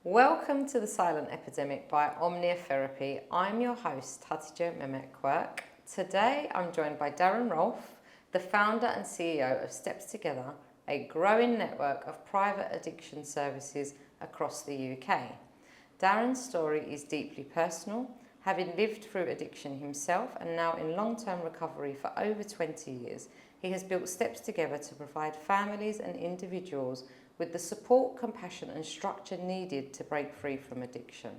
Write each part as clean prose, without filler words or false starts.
Welcome to the Silent Epidemic by Omnia Therapy. I'm your host, Hatice Mehmet-Quirk. Today I'm joined by Darren Rolfe, the founder and CEO of Steps Together, a growing network of private addiction services across the UK. Darren's story is deeply personal, having lived through addiction himself and now in long-term recovery for over 20 years. He has built Steps Together to provide families and individuals with the support, compassion and structure needed to break free from addiction.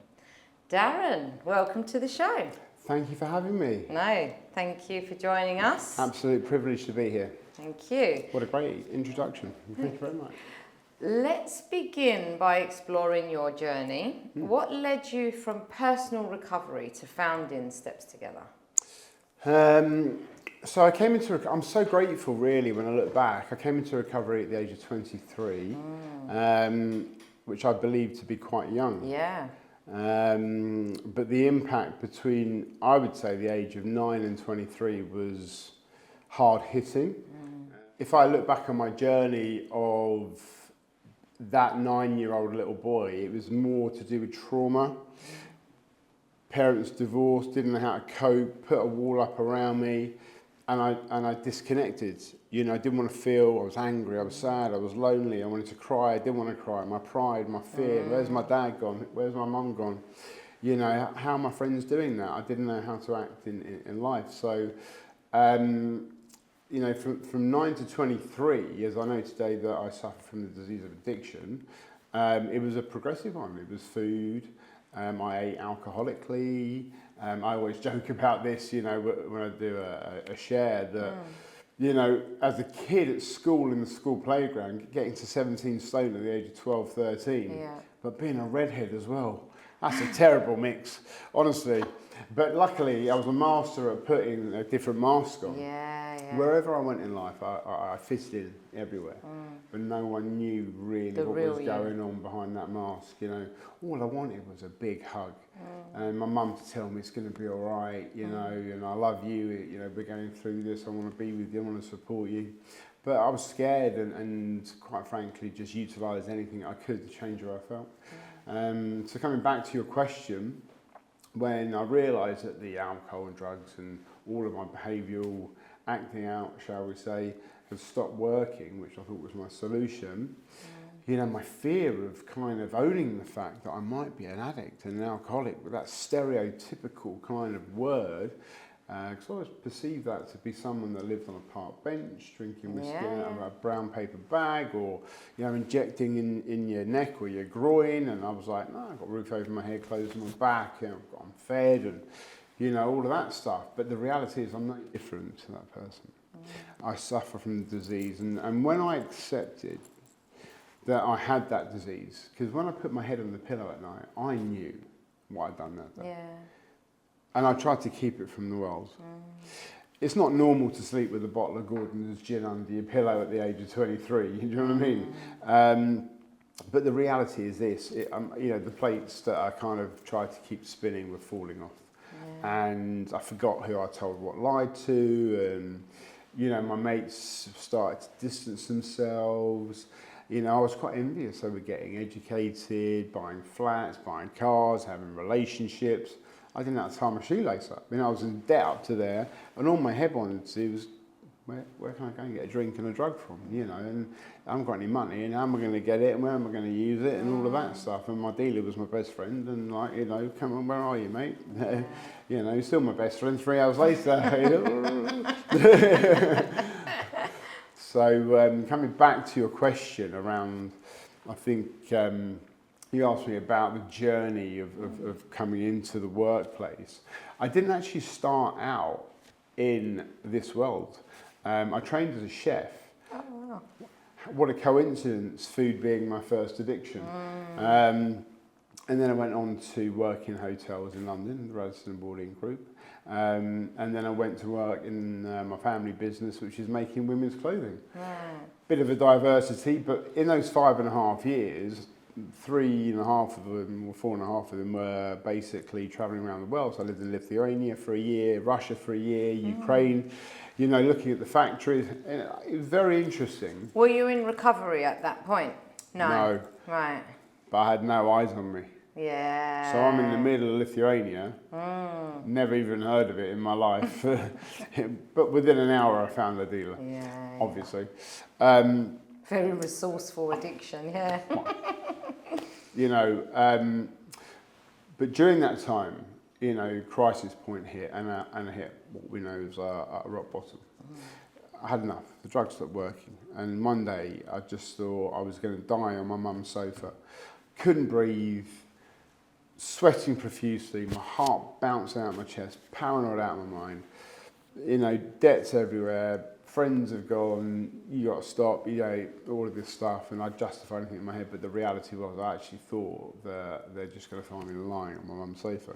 Darren, welcome to the show. Thank you for having me. No, thank you for joining us. Absolute privilege to be here. Thank you. What a great introduction. Thank you very much. Let's begin by exploring your journey. What led you from personal recovery to founding Steps Together? So I came into, I'm so grateful really when I look back. I came into recovery at the age of 23, which I believe to be quite young. Yeah. But the impact between, I would say, the age of 9 and 23 was hard hitting. If I look back on my journey of that 9-year-old little boy, it was more to do with trauma. Parents divorced, didn't know how to cope, put a wall up around me. And I disconnected. You know, I didn't want to feel, I was angry, I was sad, I was lonely, I wanted to cry, I didn't want to cry. My pride, my fear, where's my dad gone? Where's my mum gone? You know, how are my friends doing that? I didn't know how to act in life. So, you know, from 9 to 23, as I know today that I suffer from the disease of addiction, it was a progressive one. It was food, I ate alcoholically. I always joke about this, you know, when I do a share that, you know, as a kid at school, in the school playground, getting to 17 stone at the age of 12, 13, but being a redhead as well, that's a terrible mix, honestly. But luckily, I was a master at putting a different mask on. Wherever I went in life, I fitted in everywhere. But no one knew really what was going on behind that mask, you know. All I wanted was a big hug. And my mum to tell me it's going to be all right, you know, and I love you, you know, we're going through this, I want to be with you, I want to support you. But I was scared and quite frankly, just utilised anything I could to change where I felt. So coming back to your question, when I realised that the alcohol and drugs and all of my behavioural acting out, shall we say, had stopped working, which I thought was my solution, you know, my fear of kind of owning the fact that I might be an addict and an alcoholic, with that stereotypical kind of word, because I always perceived that to be someone that lived on a park bench, drinking whiskey out of a brown paper bag, or, you know, injecting in your neck or your groin. And I was like, no, I've got a roof over my head, clothes on my back, you know, I'm fed, and, you know, all of that stuff. But the reality is I'm not different to that person. I suffer from the disease. And when I accepted that I had that disease, because when I put my head on the pillow at night, I knew what I'd done that day. And I tried to keep it from the world. It's not normal to sleep with a bottle of Gordon's gin under your pillow at the age of 23, you know what I mean? But the reality is this, you know, the plates that I kind of tried to keep spinning were falling off. And I forgot who I told what lied to, and, you know, my mates started to distance themselves. You know, I was quite envious. They were getting educated, buying flats, buying cars, having relationships. I didn't have to tie my shoelace up. I mean, I was in debt up to there, and all my head wanted to do was, where can I go and get a drink and a drug from, you know, and I haven't got any money, and how am I going to get it, and where am I going to use it, and all of that stuff. And my dealer was my best friend, and like, you know, come on, where are you, mate? You know, he's still my best friend 3 hours later. So coming back to your question around, I think, you asked me about the journey of coming into the workplace. I didn't actually start out in this world. I trained as a chef. Oh, wow. What a coincidence, food being my first addiction. And then I went on to work in hotels in London, the Radisson Boarding Group. And then I went to work in my family business, which is making women's clothing. Bit of a diversity, but in those 5.5 years, 3.5 of them, or 4.5 of them were basically travelling around the world. So I lived in Lithuania for a year, Russia for a year, Ukraine, you know, looking at the factories. It was very interesting. Were you in recovery at that point? No. No. Right. but I had no eyes on me. Yeah. So I'm in the middle of Lithuania, never even heard of it in my life. But within an hour I found a dealer, obviously. Very resourceful addiction, yeah. You know, but during that time, you know, crisis point hit and I hit what we know is a rock bottom. I had enough. The drugs stopped working. And one day I just thought I was going to die on my mum's sofa. Couldn't breathe, sweating profusely, my heart bounced out of my chest, paranoid out of my mind. You know, debts everywhere, friends have gone, you got to stop, you know, all of this stuff. And I justified anything in my head, but the reality was I actually thought that they're just going to find me lying on my mum's sofa,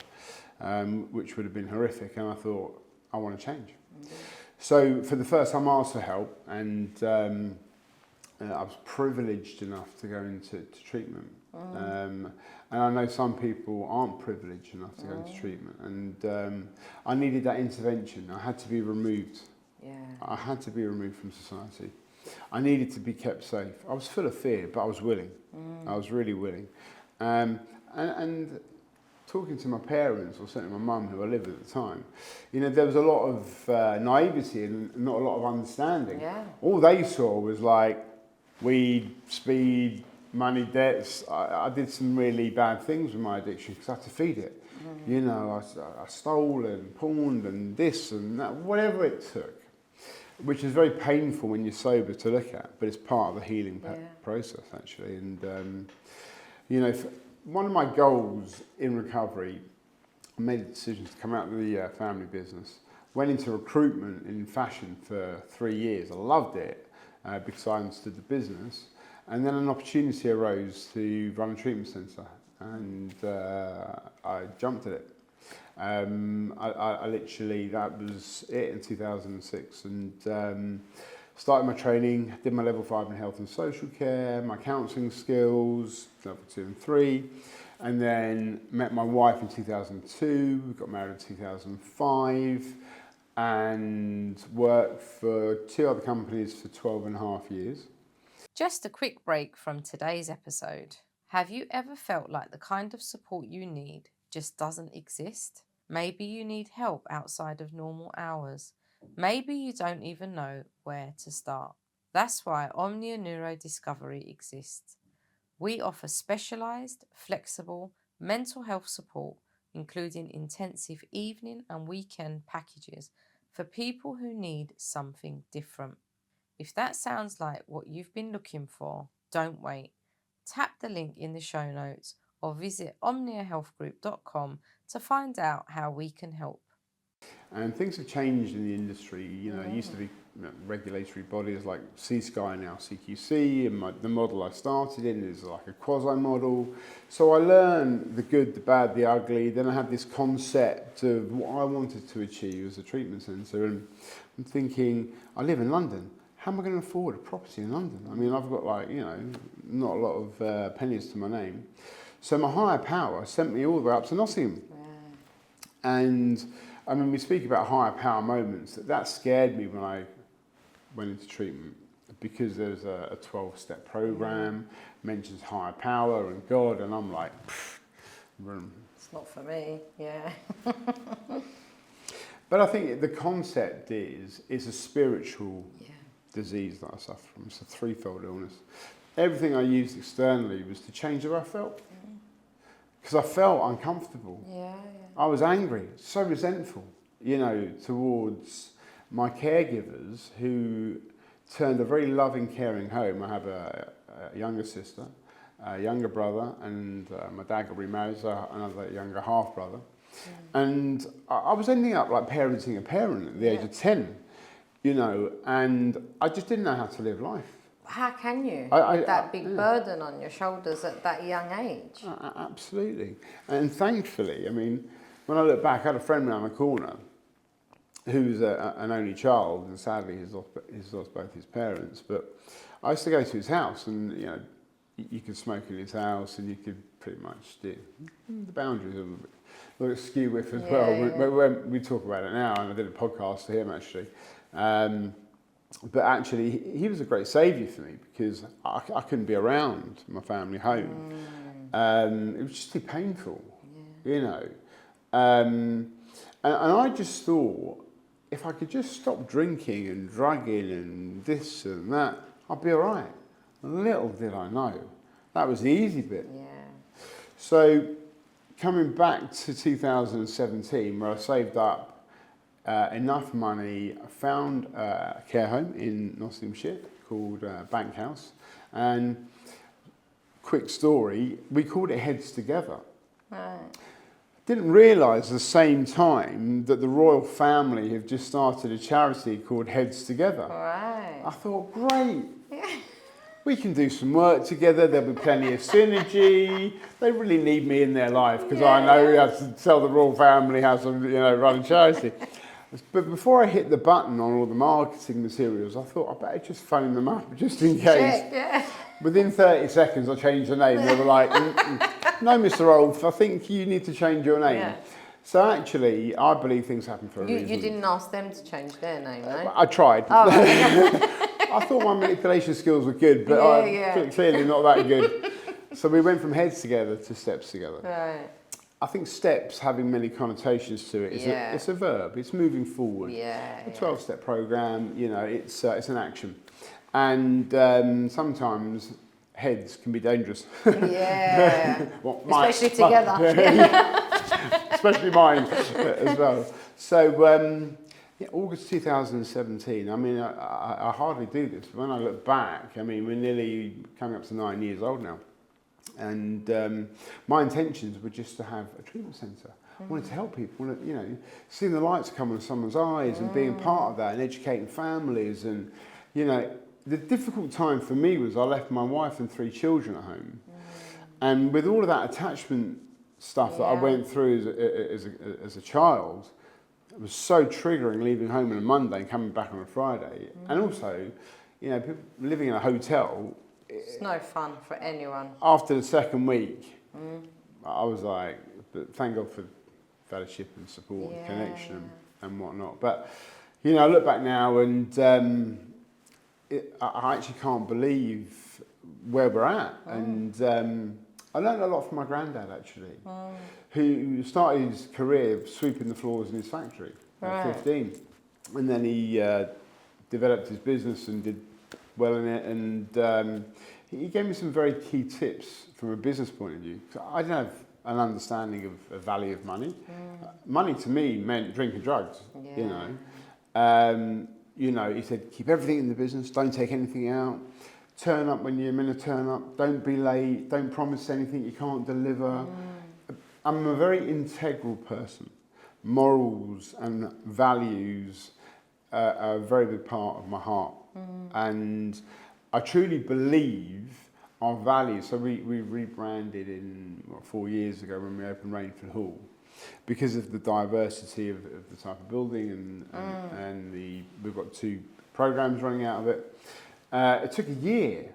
which would have been horrific. And I thought, I want to change. So for the first time I asked for help, and I was privileged enough to go into treatment. And I know some people aren't privileged enough to go into treatment, and I needed that intervention. I had to be removed. I had to be removed from society. I needed to be kept safe. I was full of fear, but I was willing. I was really willing. And talking to my parents, or certainly my mum, who I lived with at the time, you know, there was a lot of naivety and not a lot of understanding. All they saw was like weed, speed, money, debts. I did some really bad things with my addiction because I had to feed it. You know, I stole and pawned and this and that, whatever it took, which is very painful when you're sober to look at, but it's part of the healing process, actually. And, you know, one of my goals in recovery, I made a decision to come out of the family business, went into recruitment in fashion for 3 years. I loved it because I understood the business. And then an opportunity arose to run a treatment centre, and I jumped at it. I literally, that was it in 2006, and started my training, did my level 5 in health and social care, my counselling skills, level 2 and 3, and then met my wife in 2002, we got married in 2005, and worked for 2 other companies for 12 and a half years. Just a quick break from today's episode. Have you ever felt like the kind of support you need just doesn't exist? Maybe you need help outside of normal hours. Maybe you don't even know where to start. That's why Omnia Neurodiscovery exists. We offer specialised, flexible mental health support, including intensive evening and weekend packages for people who need something different. If that sounds like what you've been looking for, don't wait. Tap the link in the show notes or visit omniahealthgroup.com to find out how we can help. And things have changed in the industry. You know, it used to be regulatory bodies like C-Sky, now CQC, and the model I started in is like a quasi-model. So I learned the good, the bad, the ugly. Then I had this concept of what I wanted to achieve as a treatment centre. And I'm thinking, I live in London. How am I going to afford a property in London? I mean, I've got like, you know, not a lot of pennies to my name. So my higher power sent me all the way up to Nottingham. And I mean, we speak about higher power moments. That scared me when I went into treatment, because there's a 12-step program, mentions higher power and God, and I'm like, it's not for me, But I think the concept is a spiritual disease that I suffer from. It's a threefold illness. Everything I used externally was to change how I felt, because I felt uncomfortable. I was angry, so resentful, you know, towards my caregivers, who turned a very loving, caring home. I have a younger sister, a younger brother, and my dad got remarried, so another younger half brother. And I was ending up like parenting a parent at the age of 10, you know, and I just didn't know how to live life. How can you? That big burden on your shoulders at that young age. Absolutely. And thankfully, I mean, when I look back, I had a friend around the corner who was an only child, and sadly he's lost both his parents. But I used to go to his house, and you know, you could smoke in his house, and you could pretty much do the boundaries of a little skew with as well. When we talk about it now, and I did a podcast to him actually. But actually, he was a great saviour for me, because I couldn't be around my family home. It was just too painful, you know. And I just thought, if I could just stop drinking and drugging and this and that, I'd be all right. Little did I know, that was the easy bit. Yeah. So coming back to 2017, where I saved up enough money, I found a care home in Nottinghamshire called Bank House. And quick story, we called it Heads Together. Right. Didn't realise at the same time that the royal family have just started a charity called Heads Together. Right. I thought, great, we can do some work together, there'll be plenty of synergy. They really need me in their life because I know how to tell the royal family how to run a charity. But before I hit the button on all the marketing materials, I thought, I better just phone them up just in case. Check, yeah. Within 30 seconds, I changed the name. They were like, no, Mr. Rolfe, I think you need to change your name. Yeah. So actually, I believe things happen for a reason. You didn't ask them to change their name, no? I tried. Oh, right. I thought my manipulation skills were good, but clearly not that good. So we went from Heads Together to Steps Together. Right. I think steps, having many connotations to it, it's a verb. It's moving forward. Yeah. A 12-step program, it's an action. And sometimes heads can be dangerous. Yeah. Well, especially together. Especially mine as well. So, August 2017, I mean, I hardly do this. When I look back, I mean, we're nearly coming up to 9 years old now. And my intentions were just to have a treatment centre. I wanted to help people, seeing the lights come on someone's eyes and being part of that and educating families. And, the difficult time for me was I left my wife and 3 children at home. And with all of that attachment stuff that I went through as a child, it was so triggering leaving home on a Monday and coming back on a Friday. And also, people living in a hotel. It's no fun for anyone. After the second week, I was like, but thank God for fellowship and support and connection and whatnot. But, I look back now and I actually can't believe where we're at. And I learned a lot from my granddad, actually, who started his career sweeping the floors in his factory at 15. And then he developed his business and did well in it. And he gave me some very key tips from a business point of view. So I didn't have an understanding of the value of money. Money to me meant drinking drugs, he said, keep everything in the business, don't take anything out, turn up when you're meant to turn up, don't be late, don't promise anything you can't deliver. I'm a very integral person. Morals and values are a very big part of my heart. And I truly believe our values, so we rebranded 4 years ago when we opened Rainford Hall, because of the diversity of the type of building and we've got 2 programs running out of it. It took a year.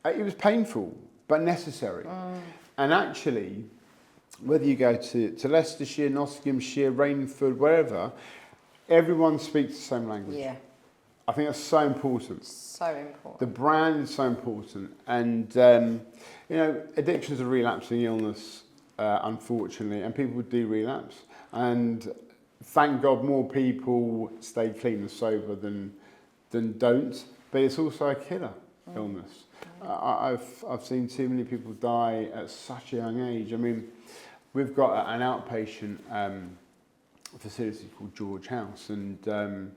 It was painful, but necessary. And actually, whether you go to Leicestershire, Nottinghamshire, Rainford, wherever, everyone speaks the same language. Yeah. I think that's so important. So important. The brand is so important. And, addiction is a relapsing illness, unfortunately, and people do relapse. And thank God more people stay clean and sober than don't. But it's also a killer illness. I've seen too many people die at such a young age. I mean, we've got an outpatient facility called George House, and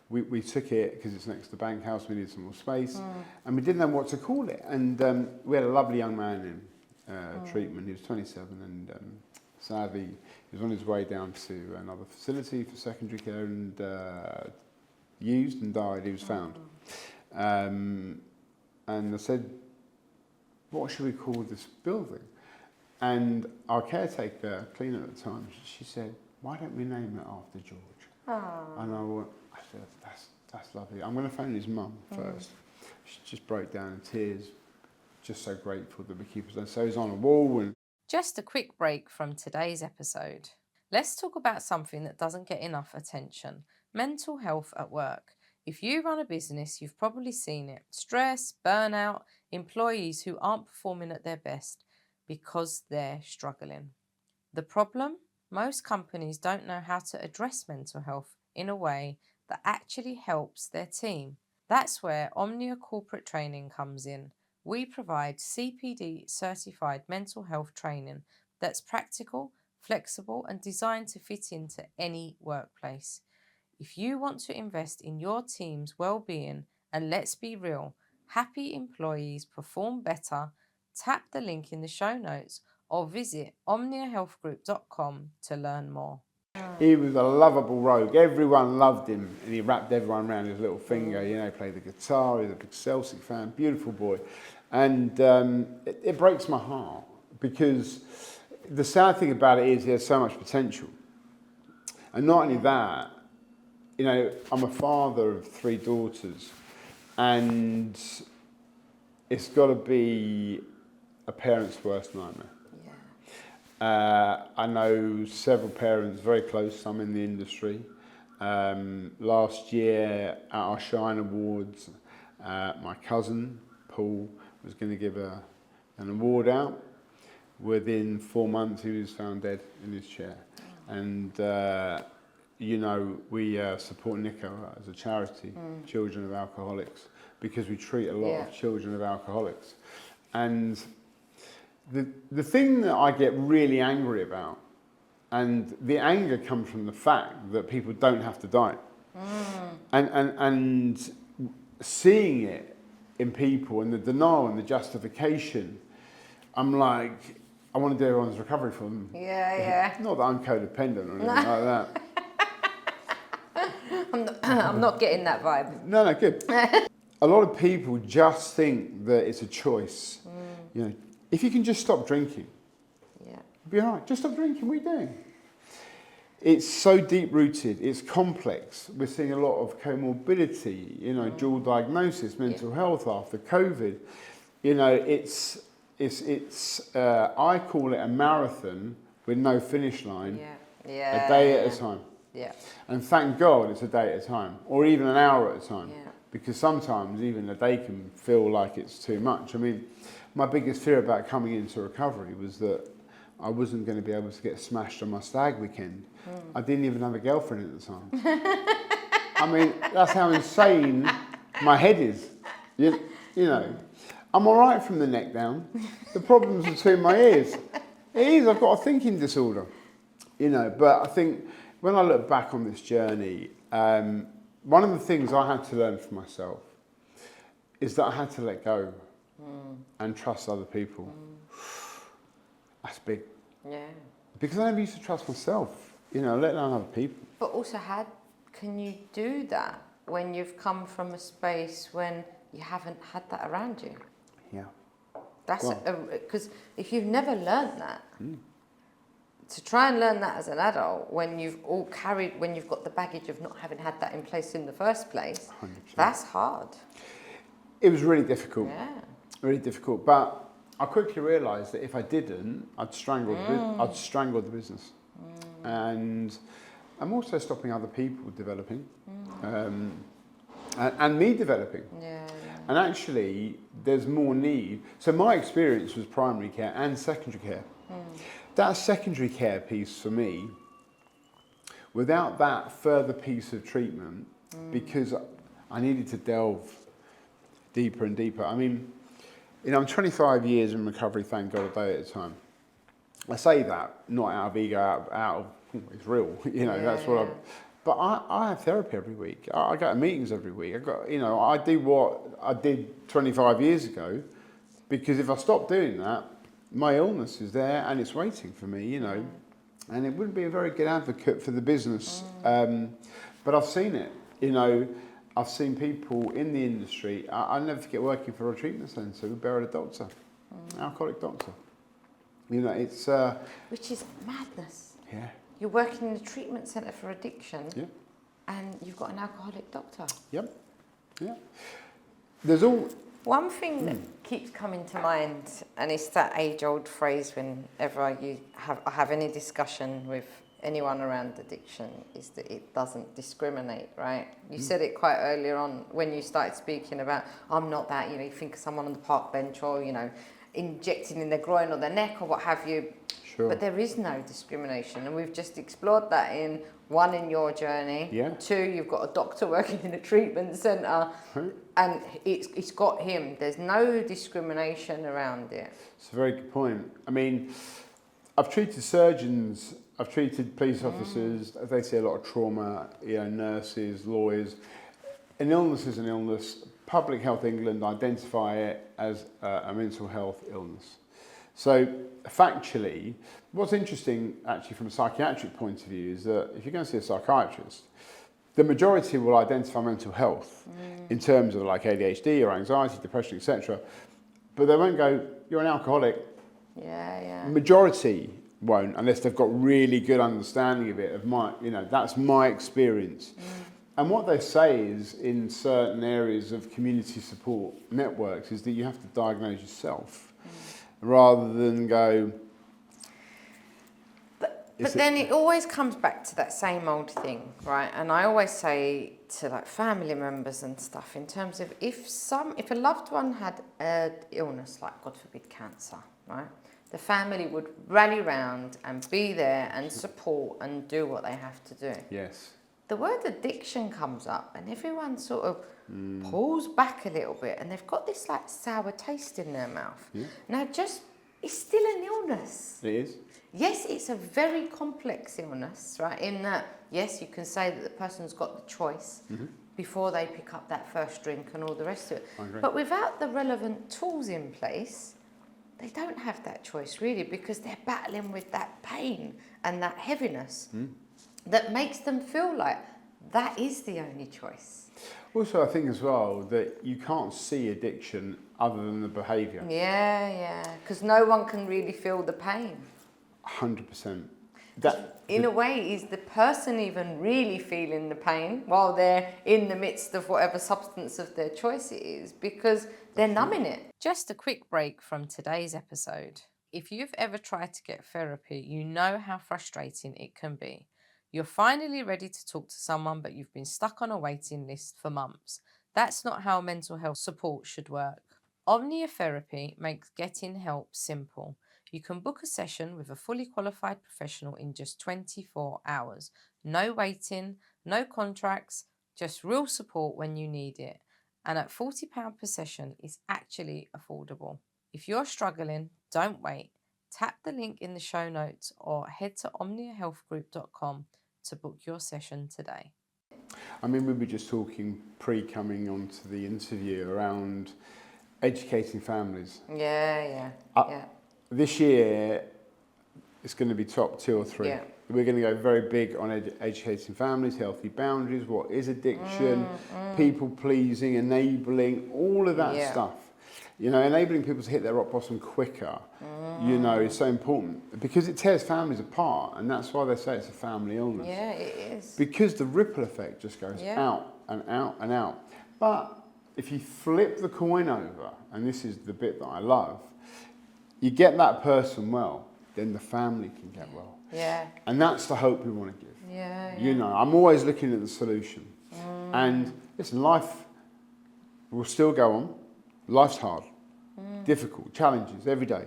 we took it because it's next to Bank House. We needed some more space, and we didn't know what to call it. And we had a lovely young man in treatment. He was 27, and sadly, he was on his way down to another facility for secondary care and used and died. He was found. And I said, what should we call this building? And our caretaker, cleaner at the time, she said, why don't we name it after George? Aww. And I said, that's lovely. I'm going to phone his mum first. She just broke down in tears, just so grateful that we keep it. So he's on a wall. And just a quick break from today's episode. Let's talk about something that doesn't get enough attention: mental health at work. If you run a business, you've probably seen it. Stress, burnout, employees who aren't performing at their best. because they're struggling. The problem? Most companies don't know how to address mental health in a way that actually helps their team. That's where Omnia Corporate Training comes in. We provide CPD certified mental health training that's practical, flexible, and designed to fit into any workplace. If you want to invest in your team's well-being, and let's be real, happy employees perform better, tap the link in the show notes or visit omniahealthgroup.com to learn more. He was a lovable rogue. Everyone loved him, and he wrapped everyone around his little finger. You know, played the guitar. He was a big Celtic fan, beautiful boy. And it breaks my heart because the sad thing about it is he has so much potential. And not only that, you know, I'm a father of 3 daughters, and it's got to be a parent's worst nightmare. I know several parents very close, some in the industry. Last year at our Shine Awards, my cousin Paul was going to give an award out. Within 4 months he was found dead in his chair. And you know, we support Nico as a charity, Children of Alcoholics, because we treat a lot of children of alcoholics. And the thing that I get really angry about, and the anger comes from the fact that people don't have to die. And seeing it in people and the denial and the justification, I'm like, I want to do everyone's recovery for them. Not that I'm codependent or anything like that. I'm not getting that vibe. No, good. A lot of people just think that it's a choice. You know, if you can just stop drinking, you'll be all right. Just stop drinking. What are you doing? It's so deep-rooted. It's complex. We're seeing a lot of comorbidity. You know, dual diagnosis, mental health after COVID. You know, it's. I call it a marathon with no finish line. A day at a time. And thank God it's a day at a time, or even an hour at a time. Because sometimes even a day can feel like it's too much. I mean, my biggest fear about coming into recovery was that I wasn't going to be able to get smashed on my stag weekend. I didn't even have a girlfriend at the time. I mean, that's how insane my head is. You know, I'm all right from the neck down. The problem's between my ears. It is, I've got a thinking disorder. You know, but I think when I look back on this journey, one of the things I had to learn for myself is that I had to let go and trust other people. That's big. Because I never used to trust myself, you know, let alone other people. But also, how can you do that when you've come from a space when you haven't had that around you? That's because if you've never learned that, to try and learn that as an adult when you've got the baggage of not having had that in place in the first place, 100%. That's hard. It was really difficult. Really difficult. But I quickly realised that if I didn't, I'd strangle the business. And I'm also stopping other people developing, and me developing. And actually, there's more need. So my experience was primary care and secondary care. That secondary care piece for me, without that further piece of treatment, because I needed to delve deeper and deeper. I mean, you know, I'm 25 years in recovery, thank God, a day at a time. I say that not out of ego, out of it's real, you know, that's what but I have therapy every week. I go to meetings every week. I do what I did 25 years ago, because if I stop doing that, my illness is there and it's waiting for me, you know, and it wouldn't be a very good advocate for the business. But I've seen it, you know, I've seen people in the industry. I'll never forget working for a treatment centre. We buried a doctor, an alcoholic doctor. You know, it's... which is madness. You're working in a treatment centre for addiction and you've got an alcoholic doctor. There's all... One thing that keeps coming to mind, and it's that age-old phrase whenever I have any discussion with anyone around addiction, is that it doesn't discriminate, right? You said it quite earlier on when you started speaking about, I'm not that, you know, you think of someone on the park bench, or, you know, injecting in their groin or their neck or what have you. Sure. But there is no discrimination, and we've just explored that in one, in your journey. Yeah. Two, you've got a doctor working in a treatment centre, and it's got him. There's no discrimination around it. It's a very good point. I mean, I've treated surgeons, I've treated police officers. They see a lot of trauma. Nurses, lawyers. An illness is an illness. Public Health England identify it as a mental health illness. So factually, what's interesting actually from a psychiatric point of view is that if you're going to see a psychiatrist, the majority will identify mental health in terms of like ADHD or anxiety, depression, etc. But they won't go, you're an alcoholic. Yeah. Majority won't, unless they've got really good understanding of it, that's my experience. And what they say is in certain areas of community support networks is that you have to diagnose yourself. Rather than go... But then it always comes back to that same old thing, right? And I always say to like family members and stuff in terms of if a loved one had an illness like, God forbid, cancer, right? The family would rally round and be there and support and do what they have to do. Yes. The word addiction comes up and everyone sort of pulls back a little bit and they've got this like sour taste in their mouth. Yeah. Now it's still an illness. It is. Yes, it's a very complex illness, right? In that, yes, you can say that the person's got the choice before they pick up that first drink and all the rest of it. I agree. But without the relevant tools in place, they don't have that choice really because they're battling with that pain and that heaviness that makes them feel like that is the only choice. Also, I think as well that you can't see addiction other than the behaviour. Yeah, because no one can really feel the pain. 100%. In a way, is the person even really feeling the pain while they're in the midst of whatever substance of their choice it is, because they're numbing it. Just a quick break from today's episode. If you've ever tried to get therapy, you know how frustrating it can be. You're finally ready to talk to someone, but you've been stuck on a waiting list for months. That's not how mental health support should work. Omnia Therapy makes getting help simple. You can book a session with a fully qualified professional in just 24 hours. No waiting, no contracts, just real support when you need it. And at £40 per session is actually affordable. If you're struggling, don't wait. Tap the link in the show notes or head to omniahealthgroup.com to book your session today. I mean, we were just talking coming onto the interview around educating families. Yeah. This year, it's going to be top 2 or 3. Yeah. We're going to go very big on educating families, healthy boundaries, what is addiction, people pleasing, enabling, all of that stuff. Enabling people to hit their rock bottom quicker, is so important because it tears families apart, and that's why they say it's a family illness. Yeah, it is. Because the ripple effect just goes out and out and out. But if you flip the coin over, and this is the bit that I love, you get that person well, then the family can get well. Yeah. And that's the hope we want to give. Yeah. I'm always looking at the solution. And listen, life will still go on. Life's hard, difficult, challenges every day,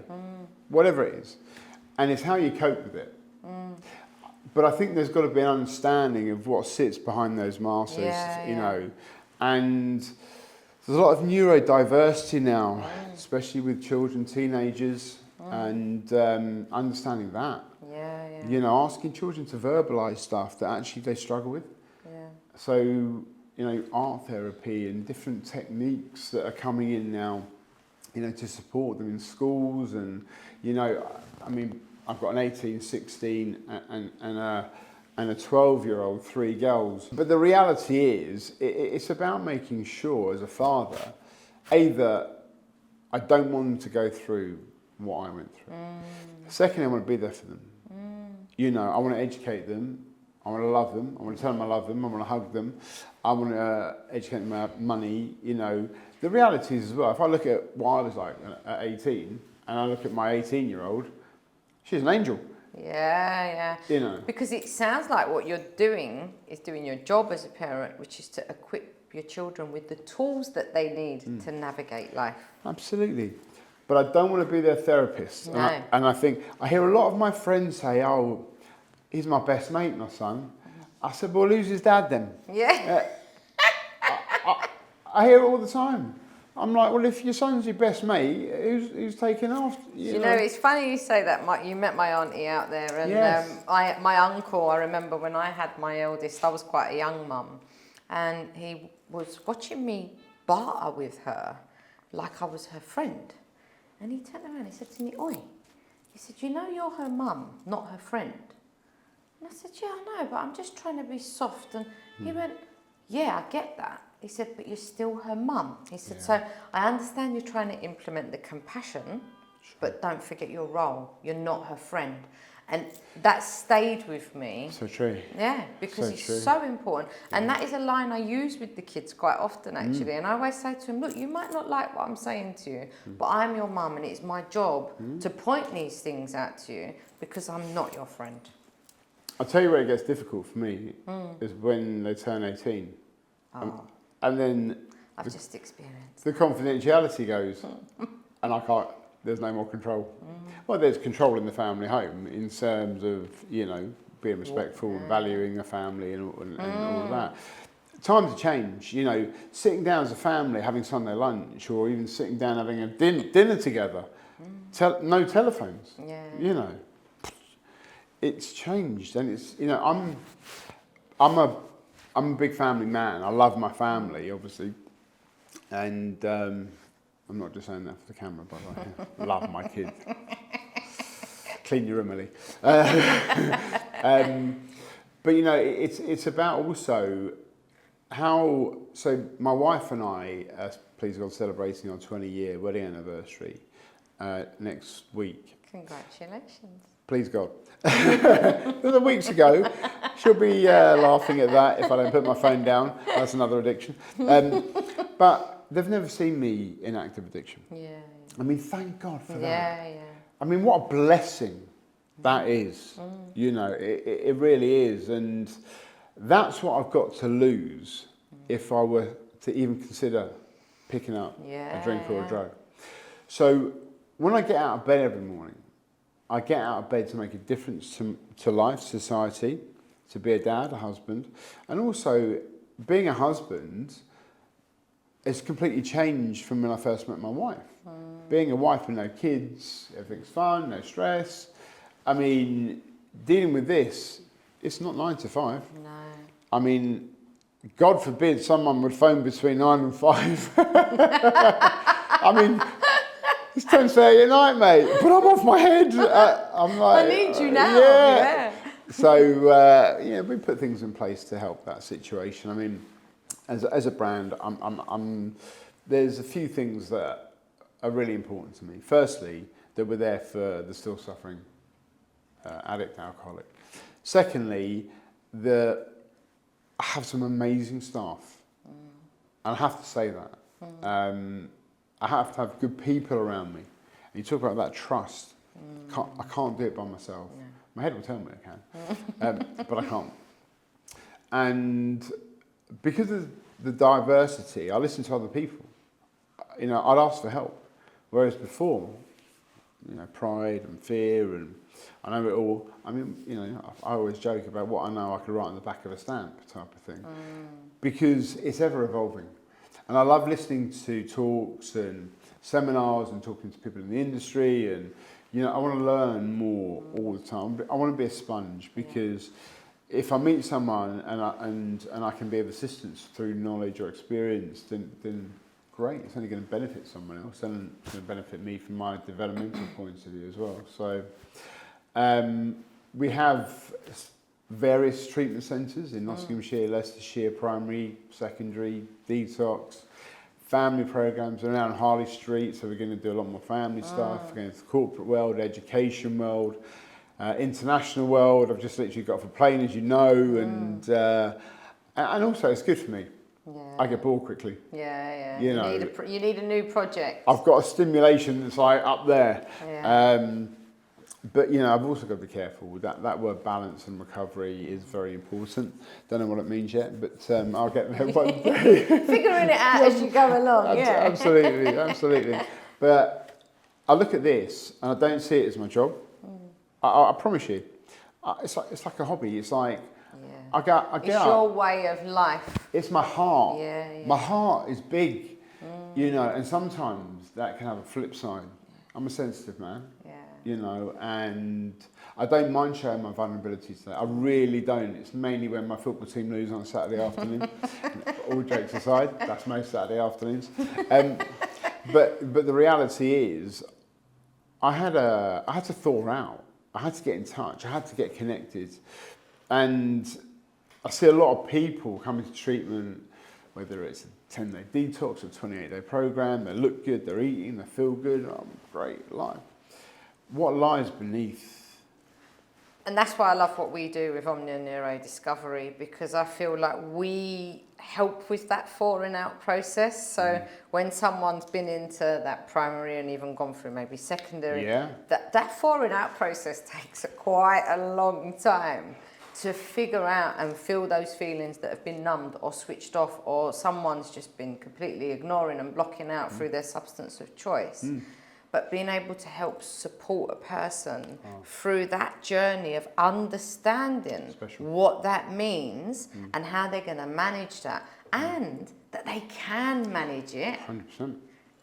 whatever it is. And it's how you cope with it. But I think there's got to be an understanding of what sits behind those masks, and there's a lot of neurodiversity now, especially with children, teenagers, and understanding that. Asking children to verbalise stuff that actually they struggle with. So, art therapy and different techniques that are coming in now, to support them in schools. And, I've got an 18, 16 and a 12-year-old, 3 girls. But the reality is, it's about making sure as a father, that I don't want them to go through what I went through. Secondly, I want to be there for them. I want to educate them. I want to love them. I want to tell them I love them. I want to hug them. I want to educate them about money. The reality is as well, if I look at what I was like at 18 and I look at my 18-year-old, she's an angel. Yeah. Because it sounds like what you're doing is doing your job as a parent, which is to equip your children with the tools that they need to navigate life. Absolutely. but I don't want to be their therapist. No. And I think, I hear a lot of my friends say, oh, he's my best mate, my son. I said, well, who's his dad then? Yeah. I hear it all the time. I'm like, well, if your son's your best mate, who's taking after? You know, it's funny you say that. You met my auntie out there, and Yes. my uncle. I remember when I had my eldest, I was quite a young mum, and he was watching me barter with her, like I was her friend. And he turned around, he said to me, "Oi," he said, "you know you're her mum, not her friend." And I said, "Yeah, I know, but I'm just trying to be soft." And he went, "Yeah, I get that." He said, "but you're still her mum." He said, Yeah. "So I understand you're trying to implement the compassion, but don't forget your role. You're not her friend." And that stayed with me. So true. Yeah, because So it's true. so important. And that is a line I use with the kids quite often, actually. And I always say to them, look, you might not like what I'm saying to you, but I'm your mum, and it's my job to point these things out to you because I'm not your friend. I'll tell you where it gets difficult for me is when they turn 18. Oh, And then I've just experienced. the confidentiality goes, and I can't, there's no more control. Well, there's control in the family home in terms of, you know, being respectful and valuing the family and all of that. Times have changed, you know, sitting down as a family, having Sunday lunch, or even sitting down having a dinner together, no telephones, Yeah. you know. It's changed, and it's, you know, I'm a big family man. I love my family, obviously, and I'm not just saying that for the camera, by the way. Love my kids. Clean your room, Ellie. But you know, it's about also how. So my wife and I, please God, celebrating our 20-year wedding anniversary next week. Congratulations. Please God. It was weeks ago. She'll be laughing at that if I don't put my phone down. That's another addiction. But they've never seen me in active addiction. Yeah. I mean, thank God for that. Yeah. I mean, what a blessing that is. You know, it really is. And that's what I've got to lose if I were to even consider picking up a drink or a drug. So when I get out of bed every morning, I get out of bed to make a difference to life, society, to be a dad, a husband. And also, being a husband has completely changed from when I first met my wife. Being a wife with no kids, everything's fun, no stress. I mean, dealing with this, it's not 9 to 5. No. I mean, God forbid someone would phone between 9 and 5. I mean, it's 10:30 at night, mate, but I'm off my head. I'm like, I need you now. Yeah. So, yeah, we put things in place to help that situation. I mean, as a brand, there's a few things that are really important to me. Firstly, that we're there for the still suffering addict, alcoholic. Secondly, I have some amazing staff. And I have to say that. I have to have good people around me. And you talk about that trust. I can't do it by myself. No. My head will tell me I can, but I can't. And because of the diversity, I listen to other people. You know, I'd ask for help. Whereas before, you know, pride and fear and I know it all. I mean, you know, I always joke about what I know I could write on the back of a stamp type of thing. Because it's ever evolving. And I love listening to talks and seminars and talking to people in the industry and, you know, I want to learn more all the time. I want to be a sponge because if I meet someone and I can be of assistance through knowledge or experience, then great. It's only going to benefit someone else and it's going to benefit me from my developmental points of view as well. So we have various treatment centres in Nottinghamshire, Leicestershire, primary, secondary, detox, family programmes around Harley Street, so we're going to do a lot more family stuff, we're going to the corporate world, education world, international world. I've just literally got off a plane, as you know, and also it's good for me. Yeah. I get bored quickly. Yeah. You know, you need a new project. I've got a stimulation that's like up there. Yeah. But, you know, I've also got to be careful. That word balance and recovery is very important. Don't know what it means yet, but I'll get there one day. Figuring it out as you go along, Absolutely. But I look at this and I don't see it as my job. I promise you. It's like a hobby. It's like, I get It's up. your way of life. It's my heart. Yeah, yeah. My heart is big, you know, and sometimes that can have a flip side. I'm a sensitive man, you know, and I don't mind showing my vulnerabilities today. I really don't. It's mainly when my football team lose on a Saturday afternoon. All jokes aside, that's most Saturday afternoons. But the reality is, I had to thaw out. I had to get in touch. I had to get connected, and I see a lot of people coming to treatment, whether it's a 10-day detox or 28-day program. They look good, they're eating, they feel good. Oh, great life. What lies beneath? And that's why I love what we do with Omnia Neuro Discovery, because I feel like we help with that thawing out process. So when someone's been into that primary and even gone through maybe secondary, that thawing out process takes quite a long time to figure out and feel those feelings that have been numbed or switched off, or someone's just been completely ignoring and blocking out through their substance of choice. But being able to help support a person through that journey of understanding what that means and how they're going to manage that, and that they can manage it. 100%.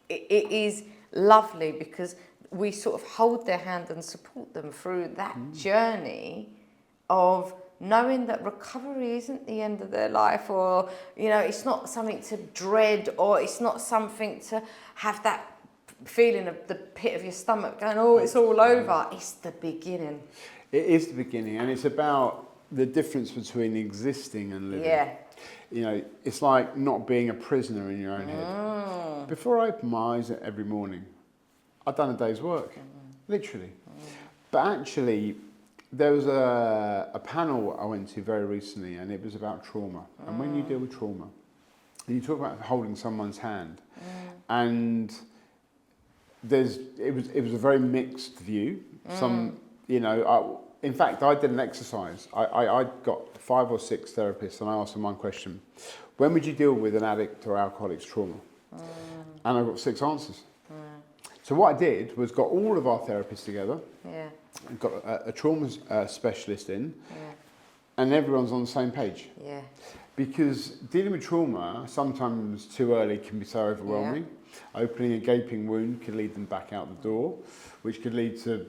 It is lovely, because we sort of hold their hand and support them through that journey of knowing that recovery isn't the end of their life, or, you know, it's not something to dread, or it's not something to have that feeling of the pit of your stomach going, oh, it's all over. It's the beginning. It is the beginning, and it's about the difference between existing and living. Yeah. You know, it's like not being a prisoner in your own head. Before I open my eyes every morning, I've done a day's work, literally. But actually, there was a panel I went to very recently, and it was about trauma. And when you deal with trauma, and you talk about holding someone's hand, and it was a very mixed view. Some, you know, in fact, I did an exercise. I got 5 or 6 therapists, and I asked them one question: when would you deal with an addict or alcoholic's trauma? And I got 6 answers. So what I did was got all of our therapists together, got a trauma specialist in, and everyone's on the same page. Because dealing with trauma, sometimes too early, can be so overwhelming. Opening a gaping wound could lead them back out the door, which could lead to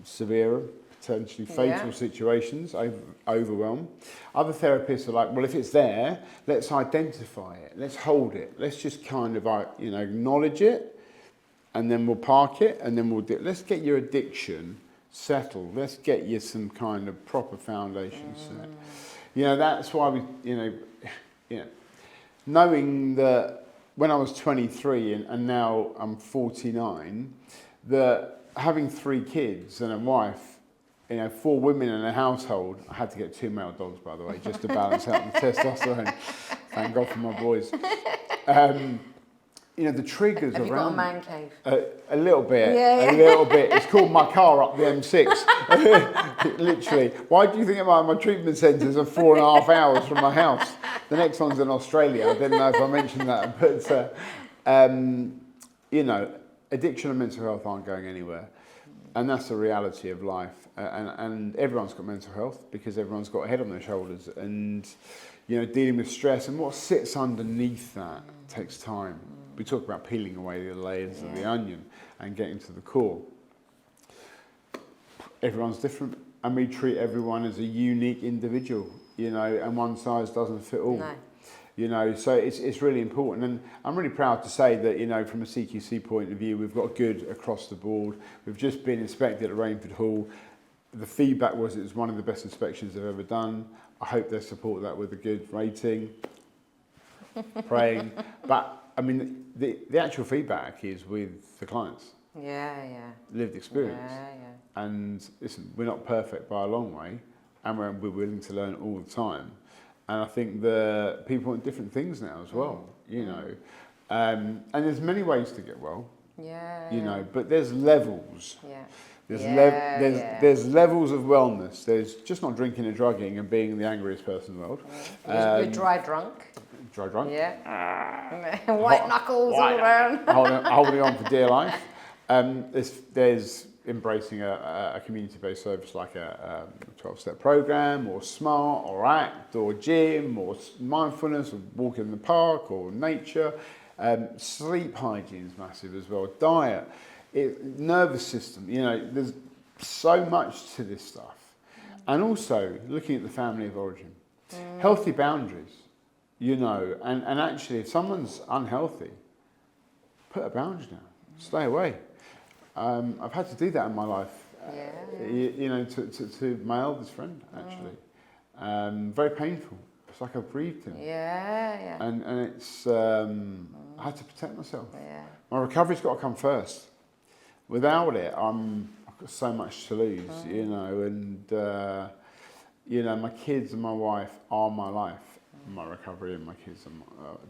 severe, potentially fatal situations, overwhelm. Other therapists are like, well, if it's there, let's identify it, let's hold it, let's just kind of, you know, acknowledge it, and then we'll park it, and then let's get your addiction settled, let's get you some kind of proper foundation set. You know, that's why we, you know, knowing that when I was 23 and now I'm 49, that having 3 kids and a wife, you know, 4 women in a household, I had to get 2 male dogs, by the way, just to balance out the testosterone. Thank God for my boys. You know, the triggers Have around... you got a man cave? A little bit, a little bit. It's called my car up the M6. Literally. Why do you think my treatment centres are 4.5 hours from my house? The next one's in Australia. I didn't know if I mentioned that, but you know, addiction and mental health aren't going anywhere, and that's the reality of life. And everyone's got mental health because everyone's got a head on their shoulders, and you know, dealing with stress and what sits underneath that takes time. We talk about peeling away the layers of the onion and getting to the core. Everyone's different, and we treat everyone as a unique individual, you know, and one size doesn't fit all. No. You know, so it's really important, and I'm really proud to say that, you know, from a CQC point of view, we've got good across the board. We've just been inspected at Rainford Hall. The feedback was it was one of the best inspections they've ever done. I hope they support that with a good rating. Praying, but I mean, the actual feedback is with the clients. Lived experience. And listen, we're not perfect by a long way, and we're willing to learn all the time. And I think the people want different things now as well, you know. And there's many ways to get well, you know, but there's levels. There's levels of wellness. There's just not drinking and drugging and being the angriest person in the world. You're dry drunk. Dry drunk. White knuckles all around. holding on for dear life. There's embracing a community-based service like a 12-step program, or SMART, or ACT, or gym, or mindfulness, or walking in the park, or nature. Sleep hygiene is massive as well. Diet, nervous system. You know, there's so much to this stuff. And also looking at the family of origin, healthy boundaries. You know, and actually, if someone's unhealthy, put a boundary down. Stay away. I've had to do that in my life. You know, to my eldest friend, actually. Very painful. It's like I've grieved him. And it's, I had to protect myself. My recovery's got to come first. Without it, I've got so much to lose, you know, and, you know, my kids and my wife are my life. My recovery and my kids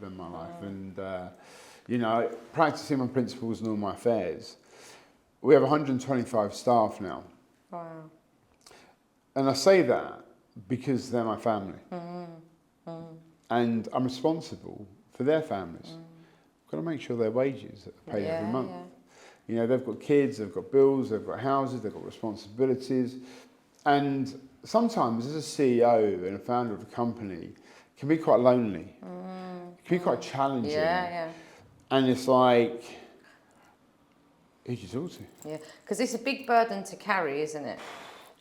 are my life. And, you know, practicing my principles in all my affairs. We have 125 staff now. Wow. And I say that because they're my family. And I'm responsible for their families. I've got to make sure their wages are paid every month. You know, they've got kids, they've got bills, they've got houses, they've got responsibilities. And sometimes as a CEO and a founder of a company, it can be quite lonely. It can be quite challenging. And it's like, who do you talk to? Yeah, because it's a big burden to carry, isn't it?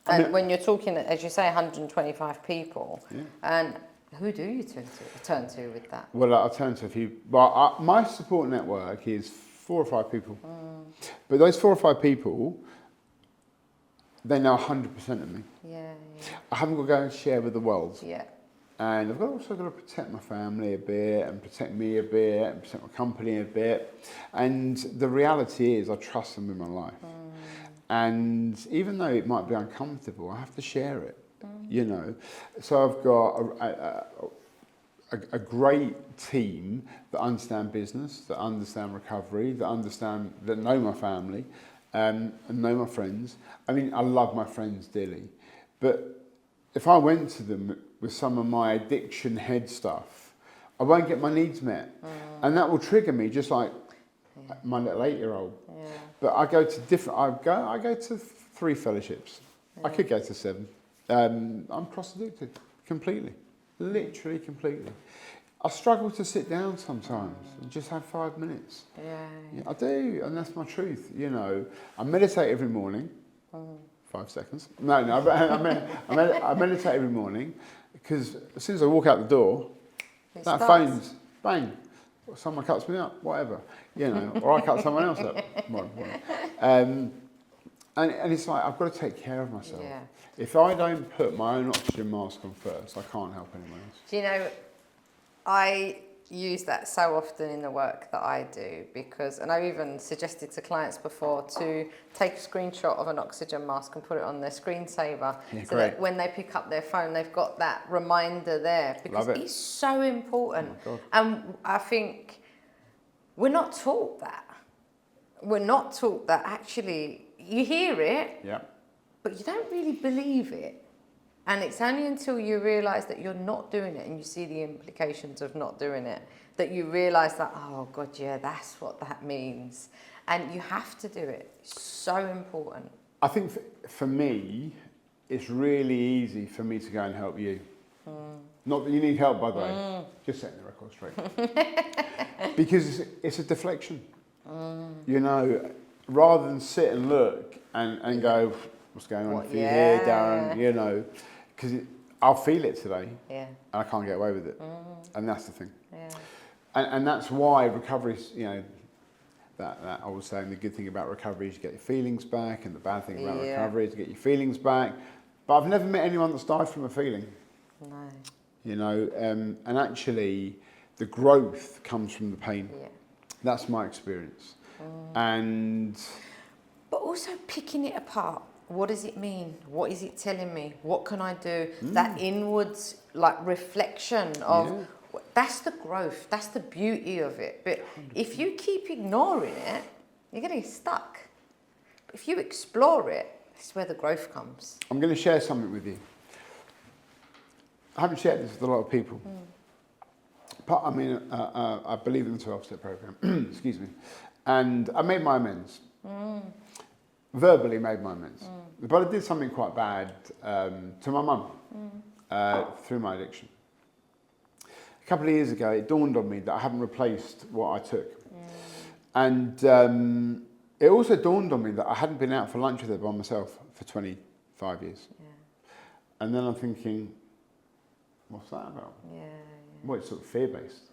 And when you're talking, as you say, 125 people, and who do you turn to with that? Well, I'll turn to a few. Well, my support network is 4 or 5 people. But those 4 or 5 people, they know 100% of me. I haven't got to go and share with the world. And I've also got to protect my family a bit, and protect me a bit, and protect my company a bit. And the reality is I trust them with my life. And even though it might be uncomfortable, I have to share it, you know. So I've got a great team that understand business, that understand recovery, that know my family, and know my friends. I mean, I love my friends dearly. But if I went to them with some of my addiction head stuff, I won't get my needs met. And that will trigger me, just like my little 8-year-old. But I go to 3 fellowships. I could go to 7. I'm prostituted completely, literally completely. I struggle to sit down sometimes and just have 5 minutes. I do, and that's my truth, you know. I meditate every morning. 5 seconds. No, I meditate every morning, because as soon as I walk out the door, that phone's bang. Someone cuts me up, whatever, you know, or I cut someone else up. And it's like, I've got to take care of myself. If I don't put my own oxygen mask on first, I can't help anyone else. Do you know, I use that so often in the work that I do, because, and I've even suggested to clients before to take a screenshot of an oxygen mask and put it on their screensaver, so that when they pick up their phone, they've got that reminder there, because it's so important. And I think we're not taught that. We're not taught that. Actually, you hear it, but you don't really believe it. And it's only until you realise that you're not doing it and you see the implications of not doing it, that you realise that, oh God, yeah, that's what that means. And you have to do it. It's so important. I think for me, it's really easy for me to go and help you. Not that you need help, by the way. Just setting the record straight. Because it's a deflection. You know, rather than sit and look and go, what's going on for you here, Darren, you know. Because I'll feel it today, and I can't get away with it, and that's the thing. And that's why recovery is, you know, that I was saying the good thing about recovery is you get your feelings back, and the bad thing about recovery is to get your feelings back. But I've never met anyone that's died from a feeling. No. You know, and actually, the growth comes from the pain. That's my experience, but also picking it apart. What does it mean? What is it telling me? What can I do? That inwards, like, reflection of, that's the growth, that's the beauty of it. But if you keep ignoring it, you're going to get stuck. But if you explore it, that's where the growth comes. I'm going to share something with you. I haven't shared this with a lot of people. I believe in the 12-step program, excuse me. And I made my amends. Verbally made my amends. But I did something quite bad to my mum through my addiction. A couple of years ago, it dawned on me that I haven't replaced what I took. And it also dawned on me that I hadn't been out for lunch with her by myself for 25 years. Yeah. And then I'm thinking, what's that about? Yeah. Well, it's sort of fear-based.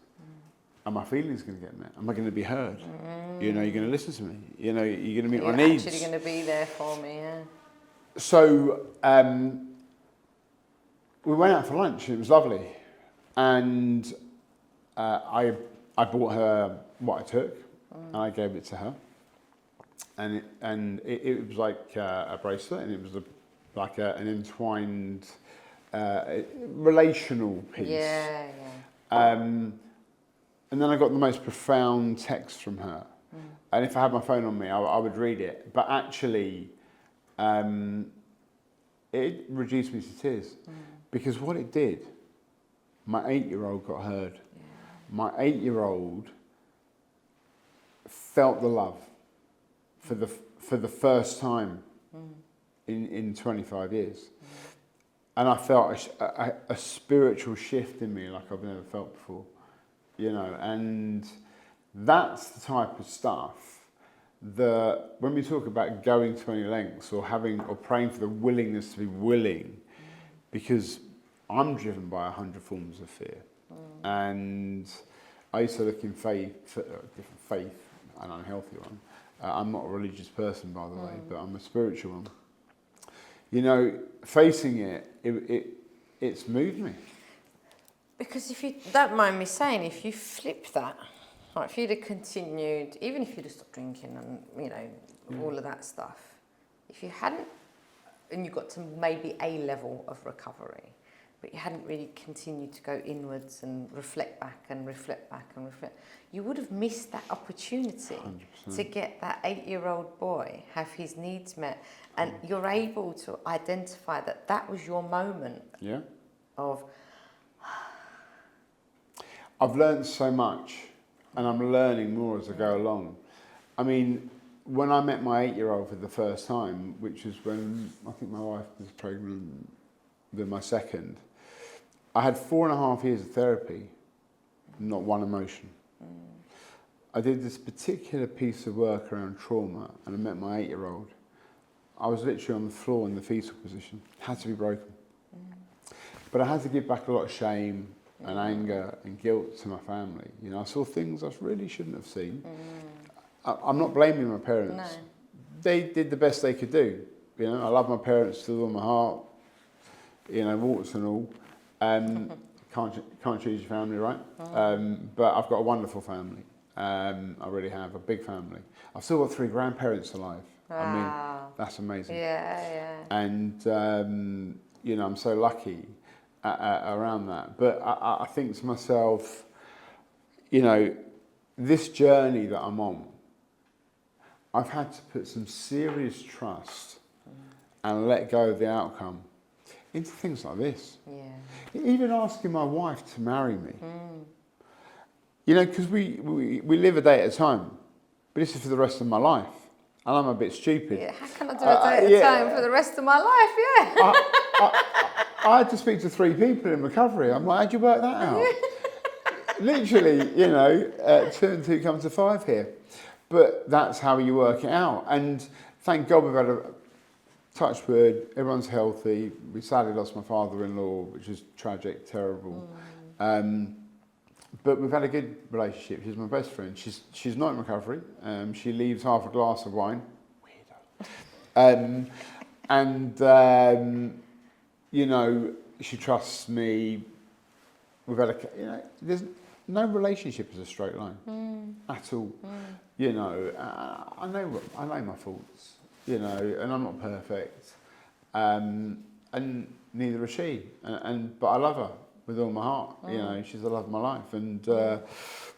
Are my feelings going to get met? Am I going to be heard? You know, you're going to listen to me. You know, you're going to meet my needs. You're actually going to be there for me, yeah. So we went out for lunch and it was lovely. And I bought her what I took and I gave it to her. And it was like a bracelet, and it was an entwined relational piece. Yeah, yeah. And then I got the most profound text from her. And if I had my phone on me, I would read it. But actually, it reduced me to tears. Because what it did, my 8-year-old got heard. Yeah. My 8-year-old felt the love for the first time in 25 years. And I felt a spiritual shift in me like I've never felt before. You know, and that's the type of stuff that when we talk about going to any lengths or praying for the willingness to be willing, because I'm driven by 100 forms of fear. And I used to look in faith, different faith, an unhealthy one. I'm not a religious person, by the way, but I'm a spiritual one. You know, facing it's moved me. Because if you don't mind me saying, if you flip that, like if you'd have continued, even if you'd have stopped drinking and, you know, all of that stuff, if you hadn't, and you got to maybe a level of recovery, but you hadn't really continued to go inwards and reflect back and reflect back and reflect, you would have missed that opportunity 100%. To get that 8-year-old boy have his needs met. And you're able to identify that was your moment of... I've learned so much, and I'm learning more as I go along. I mean, when I met my 8-year-old for the first time, which was when I think my wife was pregnant with my second, I had 4.5 years of therapy, not one emotion. I did this particular piece of work around trauma, and I met my 8-year-old. I was literally on the floor in the fetal position, had to be broken. But I had to give back a lot of shame and anger and guilt to my family. You know, I saw things I really shouldn't have seen. I'm not blaming my parents. No. They did the best they could do. You know, I love my parents with all my heart. You know, warts and all. Can't choose your family, right? But I've got a wonderful family. I really have a big family. I've still got 3 grandparents alive. Wow. I mean, that's amazing. Yeah. And you know, I'm so lucky around that. But I think to myself, you know, this journey that I'm on, I've had to put some serious trust and let go of the outcome into things like this. Yeah. Even asking my wife to marry me. You know, because we live a day at a time, but this is for the rest of my life. And I'm a bit stupid. Yeah, how can I do a day at a time for the rest of my life? Yeah. I had to speak to 3 people in recovery. I'm like, how'd you work that out? Literally, you know, 2 and 2 come to 5 here. But that's how you work it out. And thank God we've had a touch wood, everyone's healthy. We sadly lost my father-in-law, which is tragic, terrible. But we've had a good relationship. She's my best friend. She's not in recovery. She leaves half a glass of wine. Weirdo. You know, she trusts me. We've had you know, there's no relationship is a straight line at all. You know, I know my faults. You know, and I'm not perfect. And neither is she. But I love her with all my heart. You know, she's the love of my life. And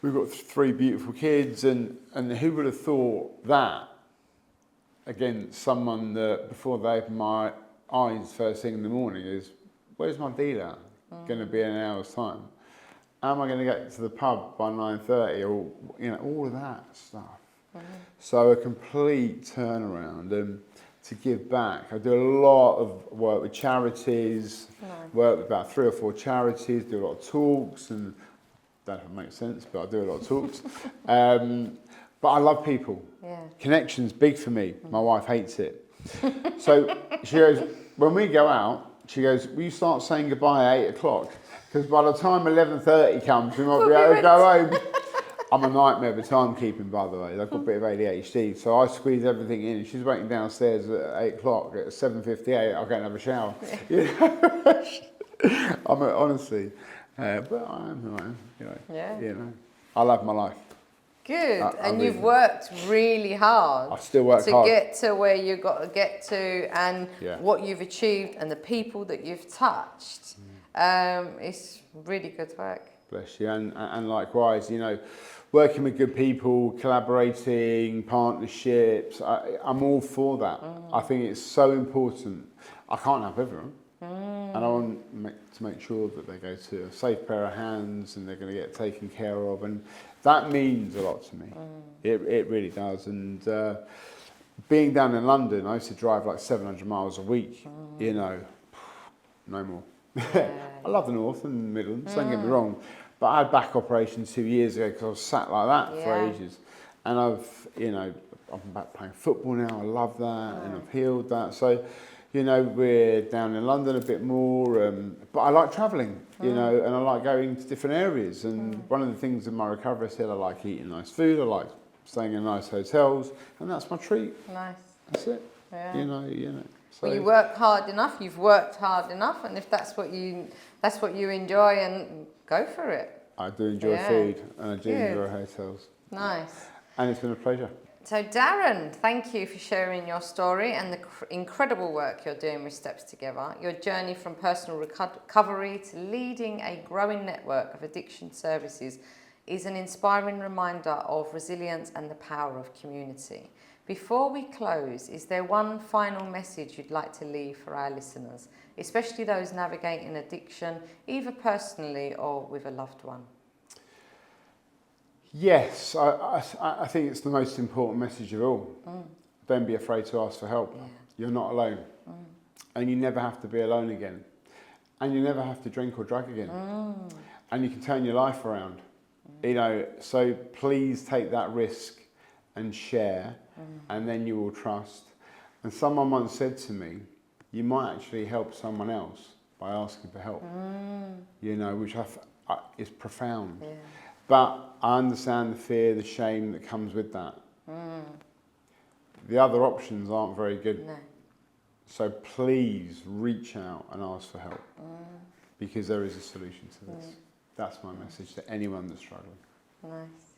we've got 3 beautiful kids. And who would have thought that against someone that before they open my eyes first thing in the morning is, where's my dealer going to be in an hour's time? How am I going to get to the pub by 9:30? Or, you know, all of that stuff. So a complete turnaround and to give back. I do a lot of work with charities, work with about 3 or 4 charities, do a lot of talks, and that doesn't make sense, but I do a lot of talks. But I love people. Yeah. Connection's big for me. My wife hates it. So she goes, when we go out, she goes, will you start saying goodbye at 8 o'clock? Because by the time 11:30 comes, we might be able to go home. I'm a nightmare with timekeeping, by the way. I've got a bit of ADHD, so I squeeze everything in. She's waiting downstairs at 8 o'clock. At 7:58, I'll go and have a shower. You know? Honestly. But I am who I am, you know. Yeah. You know. I love my life. Good. And really you've worked really hard. I still work to hard. get to where you've got to get to, and what you've achieved and the people that you've touched. It's really good work. Bless you. And likewise, you know, working with good people, collaborating, partnerships, I'm all for that. I think it's so important. I can't help everyone. And I want to make sure that they go to a safe pair of hands and they're going to get taken care of. And that means a lot to me. It really does. And being down in London, I used to drive like 700 miles a week, you know, no more. I love the North and Midlands, don't get me wrong. But I had back operations 2 years ago because I was sat like that for ages. And I'm back playing football now. I love that and I've healed that. So, you know, we're down in London a bit more, but I like travelling, you know, and I like going to different areas. And one of the things in my recovery, I said I like eating nice food, I like staying in nice hotels, and that's my treat. Nice. That's it. Yeah. You know. So, Well, you work hard enough. You've worked hard enough, and if that's what you enjoy, and go for it. I do enjoy food, and I do enjoy Good. hotels. Nice. And it's been a pleasure. So Darren, thank you for sharing your story and the incredible work you're doing with Steps Together. Your journey from personal recovery to leading a growing network of addiction services is an inspiring reminder of resilience and the power of community. Before we close, is there one final message you'd like to leave for our listeners, especially those navigating addiction, either personally or with a loved one? Yes, I think it's the most important message of all. Don't be afraid to ask for help. You're not alone. And you never have to be alone again. And you never have to drink or drug again. And you can turn your life around. You know, so please take that risk and share, and then you will trust. And someone once said to me, you might actually help someone else by asking for help. You know, which is profound. But I understand the fear, the shame that comes with that. The other options aren't very good. No. So please reach out and ask for help, because there is a solution to this. That's my message to anyone that's struggling. Nice.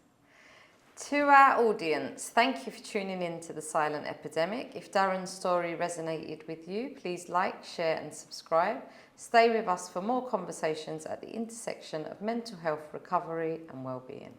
To our audience, thank you for tuning in to the Silent Epidemic. If Darren's story resonated with you, please like, share and subscribe. Stay with us for more conversations at the intersection of mental health, recovery and well-being.